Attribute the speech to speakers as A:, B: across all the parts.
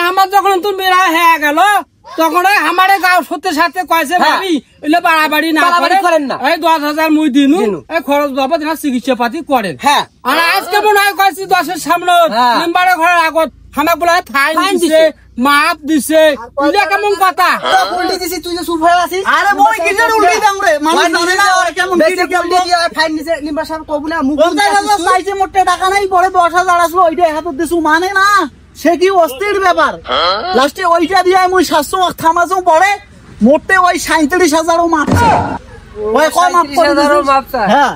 A: আমার যখন তুমি বেড়া হয়ে গেল তখন আমারে গাঁও সত্যি সাথে কয়েছে ভাবি এলে বাড়াবাড়ি না করেন না, এই 10,000 মুই দিনু এই খরচ বাবদ চিকিৎসা পাতি করেন। হ্যাঁ, আর আজকে মনে হয় কয়েছি 10-এর সামনে মেম্বারের ঘরের আগত আমাকে বলে ফাইন দিছে, মাপ দিছে, এটা কেমন কথা?
B: উল্টি দিছি, তুই যে চুপ হয়ে আছিস। আরে বই কিসের উল্টি দাও রে, মানুষ জানে না ওরে কেমন উল্টি দিয়ে ফাইন দিছে। মেম্বার সাহেব কবুলা মুখ চাইছে, মোটে টাকা নাই, পরে 10,000 আসলো, ওইটা হাতে দিছু মানে না, সে কি অস্থির ব্যাপার। লাস্টে ওইটা দিয়ে মুই 700 থামাছো, পরে মোটে ওই 37,000ও মাপছে। ওই কম মাপ করে দিছে। হ্যাঁ,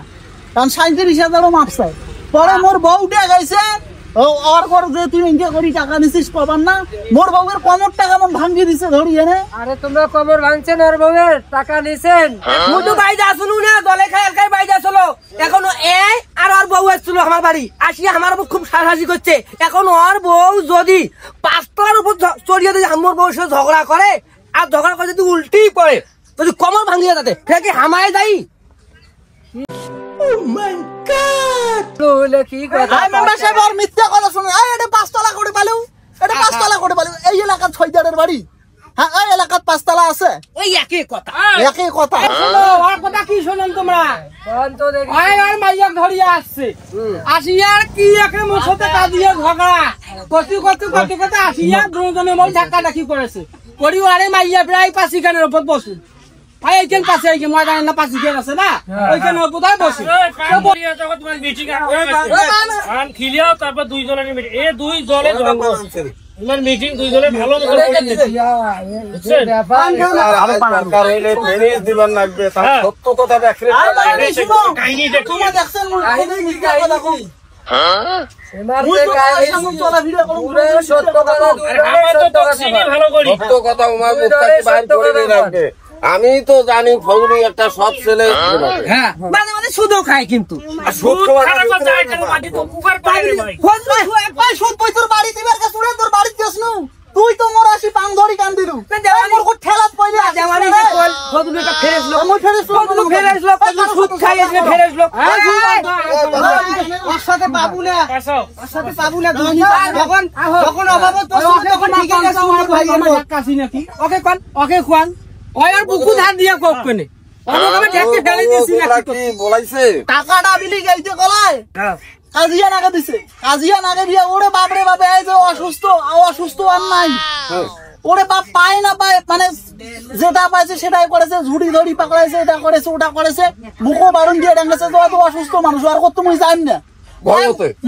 B: কারণ 37,000ও মাপছে। পরে মোর বউটা গাইছে ওর ঘর যে তুই ইনকে করি টাকা নিছিস পাবার না, মোর বউয়ের কমর টাকা মন ভাঙি দিছে ধরি এনে।
A: আরে তোমরা কমর ভাঙছেন ওর বউয়ের টাকা নিছেন? মুদু বাইজা শুনু না, দলে খাই এলকাই বাইজা চলো। এখন এই আর ওর বউ আসছিল আমার বাড়ি, আসি আমার উপর খুব সাহায্য করছে। এখন ওর বউ যদি 5টার উপর চড়িয়ে দিয়ে আমার বউর সাথে ঝগড়া করে, আর ঝগড়া করে যদি উল্টি পড়ে, যদি কমর ভাঙিয়ে যাতে সেটা কি হামায় যাই?
B: এই এলাকার 6 বাড়ি, হ্যাঁ এই এলাকার 5 তলা আছে,
A: ওই একই কথা।
B: একই কথা।
A: ওর কথা কি শোনেন তোমরা? আর মাইয়া ধরিয়া আসছে, আসিয়ার কি একে মোর সাথে কাজিয়া ঝগড়া কত আসিয়া দুজনে মোর ধাক্কা ধাক্কি করেছে। পরিবারে মাইয়া প্রায় 5 খানের উপর বসে। এইখান পাশে এই যে ময়দান না 5 খান আছে না, ওইখানে কোথায় বসে তোমার মিটিং খিলিয়াও, তারপর 2 জনের মিটিং, এই 2 জনে তোমার মিটিং 2 জনে ভালো মতো
C: সরকার হইলে ফেরিস দিবার লাগবে, তার সত্য কথা দেখরে
B: কাহিনী দেখো দেখছেন
C: আমি তো জানি ফজলি একটা সব ছেলে,
A: মাঝে মাঝে সুদও খায়, কিন্তু
B: তুই তো মোর আসি পাং ধরি কান দিলু, ঠেলাত পয়লে
A: ওকে খান বুকু ধার দিয়ে কক কেনে
B: টাকাটা বিলি গেলতে গলায় কাজিয়া নাগে দিছে, কাজিয়া নাগে দিয়ে ওরে বাপরে বাপে এই যে অসুস্থ আর নাই, ওরে বাপ পায় না পায়, মানে যেটা পাইছে সেটাই করেছে, ঝুড়ি ধরি পাকড়াইছে, এটা করেছে ওটা করেছে, মুখও বারণ দিয়ে ডাঙ্গেছে। তো এত অসুস্থ মানুষ আর কত মুই যাই না,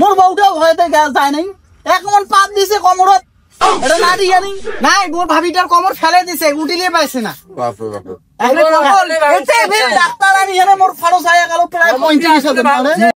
B: মোর বউটাও ভয়তে যায় নাই, 1 মণ পাত দিছে কমরত, এটা না দিয়া নাই, মোর ভাবিটার কমর ফেলে দিছে, উঠিলে পাইছে না। ডাক্তার আনি মোর খরচ আয়া গেল প্রায় 35,000।